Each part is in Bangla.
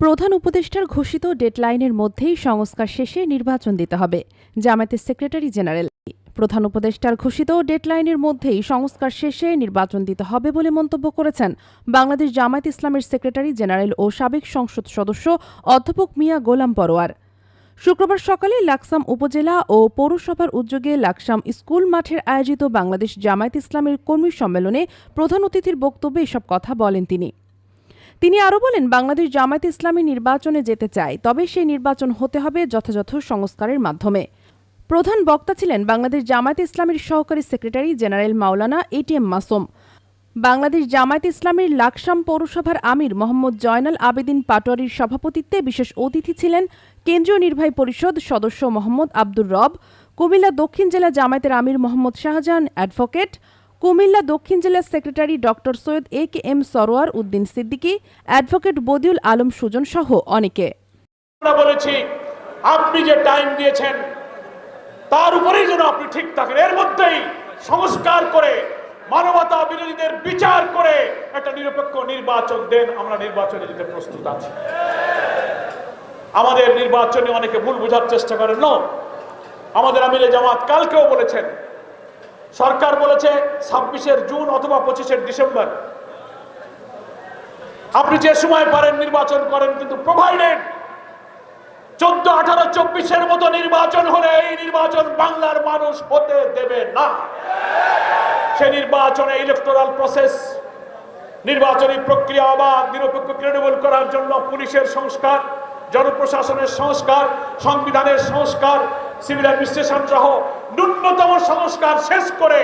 প্রধান উপদেষ্টার ঘোষিত ডেডলাইনের মধ্যেই সংস্কার শেষে নির্বাচন দিতে হবে। জামায়াতের সেক্রেটারি জেনারেল প্রধান উপদেষ্টার ঘোষিত ডেডলাইনের মধ্যেই সংস্কার শেষে নির্বাচন দিতে হবে বলে মন্তব্য করেছেন বাংলাদেশ জামায়াত ইসলামের সেক্রেটারি জেনারেল ও সাবেক সংসদ সদস্য অধ্যাপক মিয়া গোলাম পরোয়ার। শুক্রবার সকালে লাকসাম উপজেলা ও পৌরসভার উদ্যোগে লাকসাম স্কুল মাঠের আয়োজিত বাংলাদেশ জামায়াত ইসলামের কর্মী সম্মেলনে প্রধান অতিথির বক্তব্যে এসব কথা বলেন তিনি আরও বলেন, বাংলাদেশ জামায়াত ইসলামী নির্বাচনে যেতে চায়, তবে সেই নির্বাচন হতে হবে যথাযথ সংস্কারের মাধ্যমে। প্রধান বক্তা ছিলেন বাংলাদেশ জামায়াত ইসলামীর সহকারী সেক্রেটারি জেনারেল মাওলানা এটিএম মাসুম। বাংলাদেশ জামায়াত ইসলামীর লাকসাম পৌরসভার আমির মোহাম্মদ জয়নাল আবেদিন পাটোয়ারির সভাপতিত্বে বিশেষ অতিথি ছিলেন কেন্দ্রীয় নির্বাহী পরিষদ সদস্য মোহাম্মদ আব্দুর রব, কুমিল্লা দক্ষিণ জেলা জামায়াতের আমির মোহাম্মদ শাহজাহান অ্যাডভোকেট, কুমিল্লা দক্ষিণ জেলার সেক্রেটারি ডক্টর সৈয়দ এ.কে.এম. সরোয়ার উদ্দিন সিদ্দিকী, অ্যাডভোকেট বদিউল আলম সুজন সহ অনেকে। আমরা বলেছি আপনি যে টাইম দিয়েছেন তার উপরেই যেন আপনি ঠিক থাকেন, এর মধ্যেই সংস্কার করে মানবতা বিরোধীদের বিচার করে একটা নিরপেক্ষ নির্বাচন দেন। আমরা নির্বাচনে যেতে প্রস্তুত আছি। আমাদের নির্বাচনে অনেকে ভুল বোঝার চেষ্টা করেন। আমাদের আমিরে জামাত কালকেও বলেছেন, সরকার বলেছে 26 জুন অথবা 25 ডিসেম্বর। আপনি যে সময় পারেন নির্বাচন করেন, কিন্তু প্রোভাইডেড 14, 18, 24 মতো নির্বাচন হলে এই নির্বাচন বাংলার মানুষ হতে দেবে না। সে নির্বাচনে ইলেকটোরাল প্রসেস, নির্বাচনী প্রক্রিয়া অবাধ, নিরপেক্ষ, ক্রেডিবল করার জন্য পুলিশের সংস্কার, জনপ্রশাসনের সংস্কার, সংবিধানের সংস্কার, সিভিল অ্যাডমিনিস্ট্রেশন সহ ন্যূনতম সংস্কার শেষ করে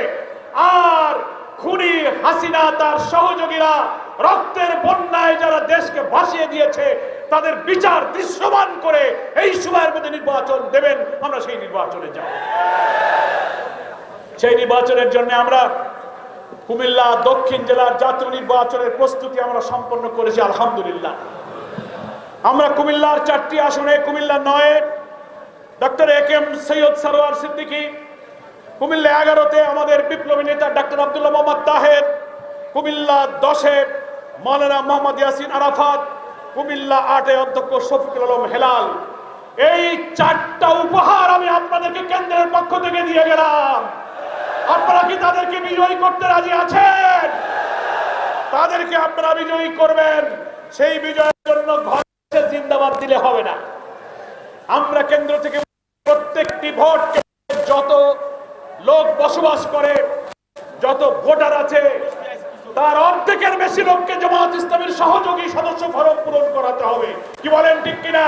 আর খুনি হাসিনা তার সহযোগীরা রক্তের বন্যায় যারা দেশকে ভাসিয়ে দিয়েছে তাদের বিচার দৃশ্যমান করে এই সময়ের মধ্যে নির্বাচন দেবেন। আমরা সেই নির্বাচনে যাব। সেই নির্বাচনের জন্য আমরা কুমিল্লা দক্ষিণ জেলার জাতীয় নির্বাচনের প্রস্তুতি আমরা সম্পন্ন করেছি আলহামদুলিল্লাহ। আমরা কুমিল্লার 4টি আসনে, কুমিল্লা 9-এ ডক্টর এ.কে.এম. সৈয়দ সরোয়ার সিদ্দিকী, কুমিল্লা 11-তে আমাদের বিপ্লবী নেতা ডক্টর আব্দুল্লাহ মোহাম্মদ তাহের, কুমিল্লা 10-এ মাওলানা মোহাম্মদ ইয়াসিন আরাফাত, কুমিল্লা 8-এ অধ্যক্ষ শফিকুল আলম হেলাল। এই 4টা উপহার আমি আপনাদেরকে কেন্দ্রের পক্ষ থেকে দিয়ে গেলাম। আপনারা কি তাদেরকে বিজয়ী করতে রাজি আছেন? তাদেরকে আপনারা বিজয়ী করবেন। সেই বিজয়ের জন্য ঘরে জিন্দাবাদ দিলে হবে না। আমরা কেন্দ্র থেকে প্রত্যেকটি ভোট, যত লোক বসবাস করে, যত ভোটার আছে, তার অর্ধেকের বেশি লোককে জামায়াত ইসলামীর সহযোগী সদস্য ফরম পূরণ করাতে হবে। কি বলেন, ঠিক কিনা?